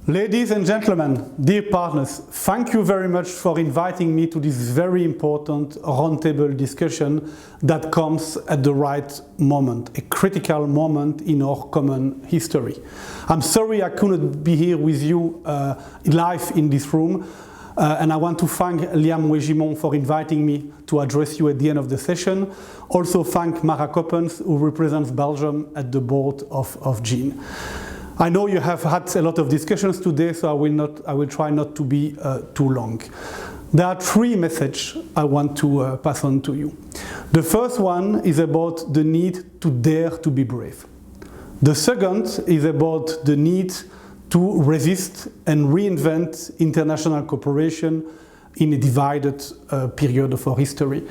Ladies and gentlemen, dear partners, thank you very much for inviting me to this very important roundtable discussion that comes at the right moment, a critical moment in our common history. I'm sorry I couldn't be here with you live in this room, and I want to thank Liam Wegimon for inviting me to address you at the end of the session. Also thank Mara Coppens, who represents Belgium at the board of GENE. I know you have had a lot of discussions today, so I will try not to be too long. There are three messages I want to pass on to you. The first one is about the need to dare to be brave. The second is about the need to resist and reinvent international cooperation in a divided period of our history.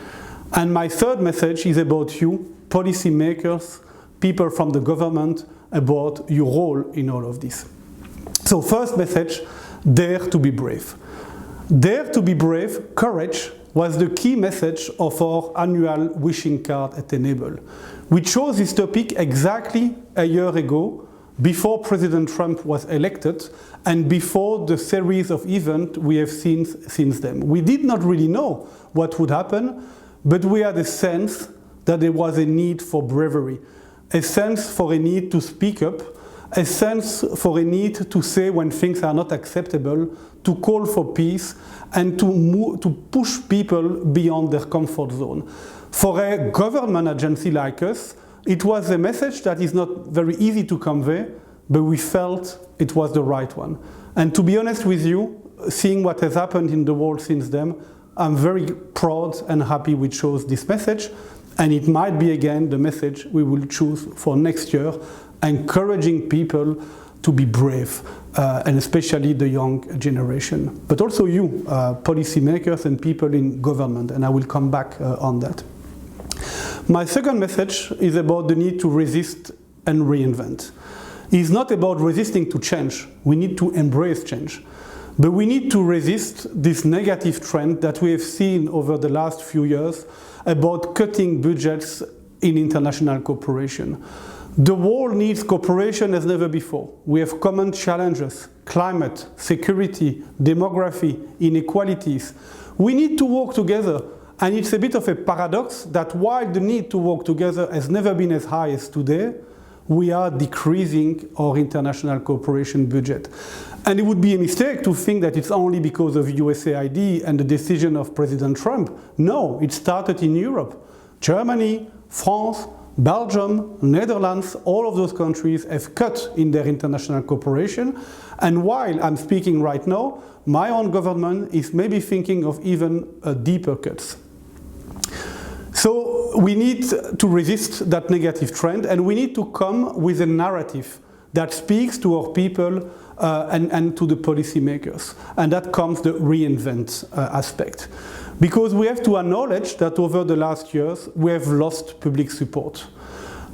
And my third message is about you, policymakers, people from the government, about your role in all of this. So first message, dare to be brave. Dare to be brave, courage, was the key message of our annual wishing card at Enabel. We chose this topic exactly a year ago, before President Trump was elected and before the series of events we have seen since then. We did not really know what would happen, but we had a sense that there was a need for bravery, a sense for a need to speak up, a sense for a need to say when things are not acceptable, to call for peace, and to push people beyond their comfort zone. For a government agency like us, it was a message that is not very easy to convey, but we felt it was the right one. And to be honest with you, seeing what has happened in the world since then, I'm very proud and happy we chose this message. And it might be again the message we will choose for next year, encouraging people to be brave, and especially the young generation. But also you, policymakers and people in government, and I will come back on that. My second message is about the need to resist and reinvent. It's not about resisting to change. We need to embrace change. But we need to resist this negative trend that we have seen over the last few years about cutting budgets in international cooperation. The world needs cooperation as never before. We have common challenges: climate, security, demography, inequalities. We need to work together, and it's a bit of a paradox that while the need to work together has never been as high as today, we are decreasing our international cooperation budget. And it would be a mistake to think that it's only because of USAID and the decision of President Trump. No, it started in Europe. Germany, France, Belgium, Netherlands, all of those countries have cut in their international cooperation. And while I'm speaking right now, my own government is maybe thinking of even deeper cuts. So we need to resist that negative trend, and we need to come with a narrative that speaks to our people and to the policymakers. And that comes the reinvent aspect. Because we have to acknowledge that over the last years, we have lost public support.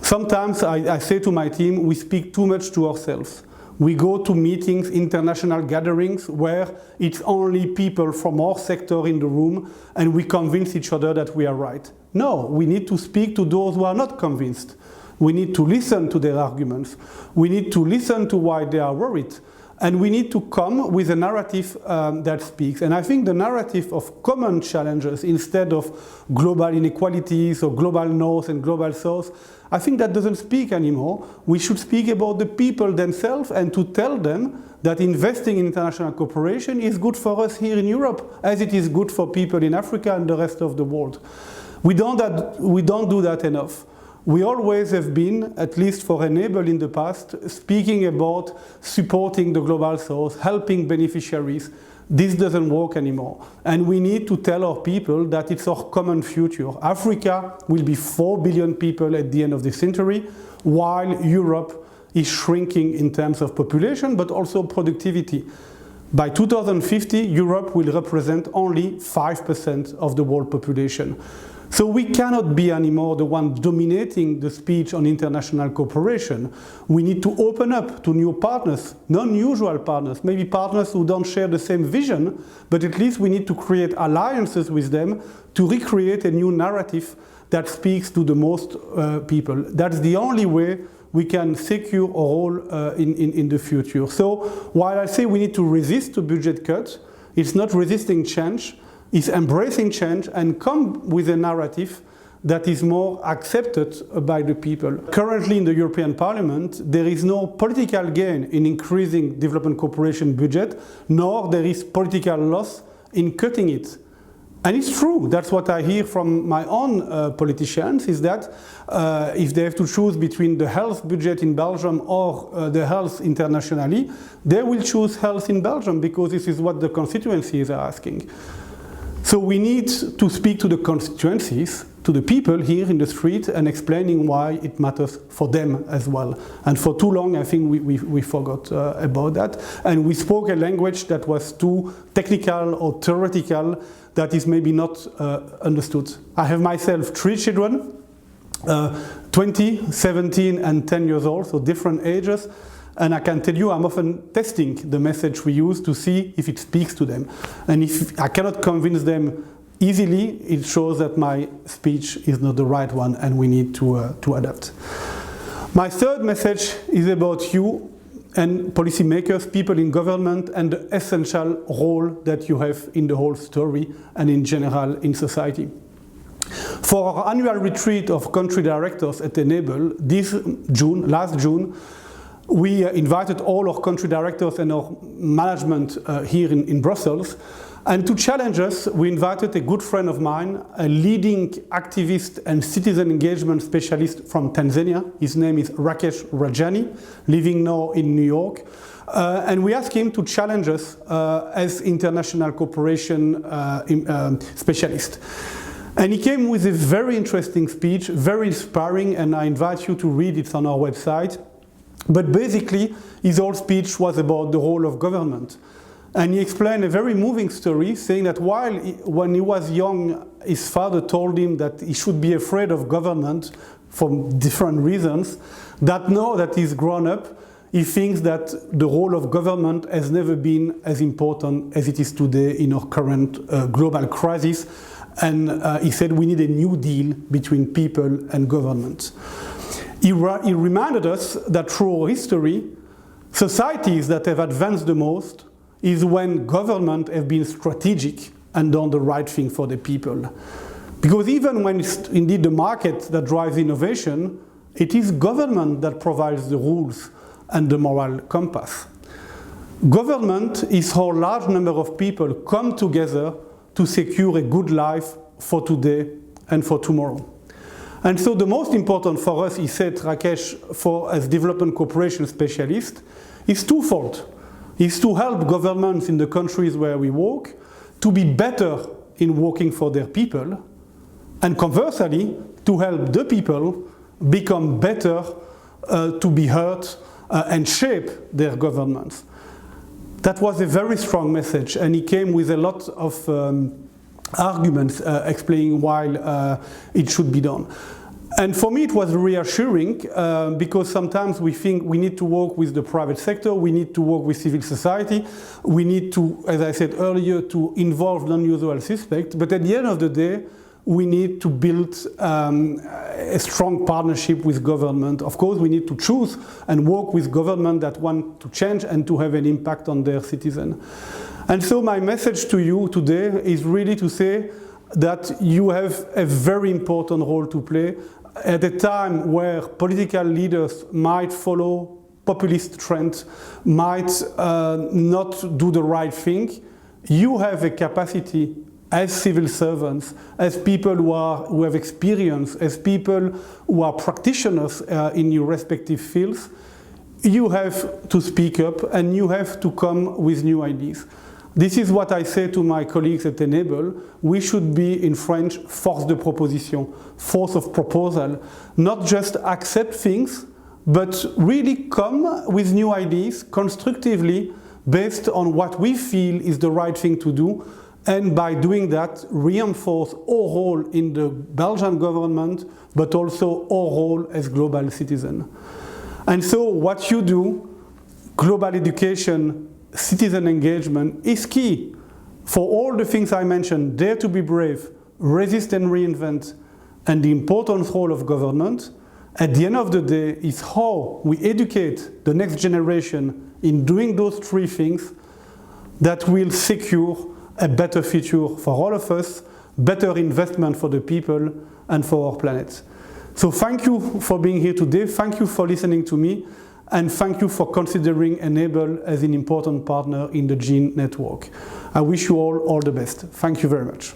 Sometimes I say to my team, we speak too much to ourselves. We go to meetings, international gatherings, where it's only people from our sector in the room, and we convince each other that we are right. No, we need to speak to those who are not convinced. We need to listen to their arguments. We need to listen to why they are worried. And we need to come with a narrative that speaks. And I think the narrative of common challenges instead of global inequalities or global north and global south, I think that doesn't speak anymore. We should speak about the people themselves and to tell them that investing in international cooperation is good for us here in Europe, as it is good for people in Africa and the rest of the world. We don't do that enough. We always have been, at least for Enabel in the past, speaking about supporting the global south, helping beneficiaries. This doesn't work anymore. And we need to tell our people that it's our common future. Africa will be 4 billion people at the end of this century, while Europe is shrinking in terms of population, but also productivity. By 2050, Europe will represent only 5% of the world population. So we cannot be anymore the one dominating the speech on international cooperation. We need to open up to new partners, non-usual partners, maybe partners who don't share the same vision, but at least we need to create alliances with them to recreate a new narrative that speaks to the most people. That's the only way we can secure a role in the future. So while I say we need to resist the budget cut, it's not resisting change, it's embracing change and come with a narrative that is more accepted by the people. Currently in the European Parliament, there is no political gain in increasing development cooperation budget, nor there is political loss in cutting it. And it's true, that's what I hear from my own politicians, is that if they have to choose between the health budget in Belgium or the health internationally, they will choose health in Belgium because this is what the constituencies are asking. So we need to speak to the constituencies, to the people here in the street and explaining why it matters for them as well. And for too long I think we forgot about that. And we spoke a language that was too technical or theoretical that is maybe not understood. I have myself 3 children, 20, 17 and 10 years old, so different ages. And I can tell you I'm often testing the message we use to see if it speaks to them. And if I cannot convince them easily, it shows that my speech is not the right one and we need to adapt. My third message is about you and policymakers, people in government, and the essential role that you have in the whole story and in general in society. For our annual retreat of country directors at Enabel last June, we invited all our country directors and our management here in Brussels. And to challenge us, we invited a good friend of mine, a leading activist and citizen engagement specialist from Tanzania. His name is Rakesh Rajani, living now in New York. And we asked him to challenge us as international cooperation specialist. And he came with a very interesting speech, very inspiring, and I invite you to read it on our website. But basically, his whole speech was about the role of government. And he explained a very moving story, saying that when he was young, his father told him that he should be afraid of government for different reasons, that now that he's grown up, he thinks that the role of government has never been as important as it is today in our current global crisis. And he said we need a new deal between people and government. He reminded us that through our history, societies that have advanced the most is when government have been strategic and done the right thing for the people. Because even when it's indeed the market that drives innovation, it is government that provides the rules and the moral compass. Government is how a large number of people come together to secure a good life for today and for tomorrow. And so the most important for us, he said, Rakesh, as development cooperation specialist, is twofold. Is to help governments in the countries where we work to be better in working for their people, and conversely, to help the people become better to be heard and shape their governments. That was a very strong message, and he came with a lot of arguments explaining why it should be done. And for me it was reassuring because sometimes we think we need to work with the private sector, we need to work with civil society, we need to, as I said earlier, to involve non-usual suspects, but at the end of the day we need to build a strong partnership with government. Of course we need to choose and work with government that want to change and to have an impact on their citizens. And so my message to you today is really to say that you have a very important role to play at a time where political leaders might follow populist trends, might not do the right thing. You have a capacity as civil servants, as people who have experience, as people who are practitioners in your respective fields. You have to speak up and you have to come with new ideas. This is what I say to my colleagues at Enabel. We should be, in French, force de proposition, force of proposal. Not just accept things, but really come with new ideas, constructively, based on what we feel is the right thing to do. And by doing that, reinforce our role in the Belgian government, but also our role as global citizens. And so what you do, global education, citizen engagement is key for all the things I mentioned: dare to be brave, resist and reinvent, and the important role of government. at the end of the day, is how we educate the next generation in doing those three things that will secure a better future for all of us, better investment for the people and for our planet. So thank you for being here today, thank you for listening to me, and thank you for considering Enabel as an important partner in the GENE network. I wish you all the best. Thank you very much.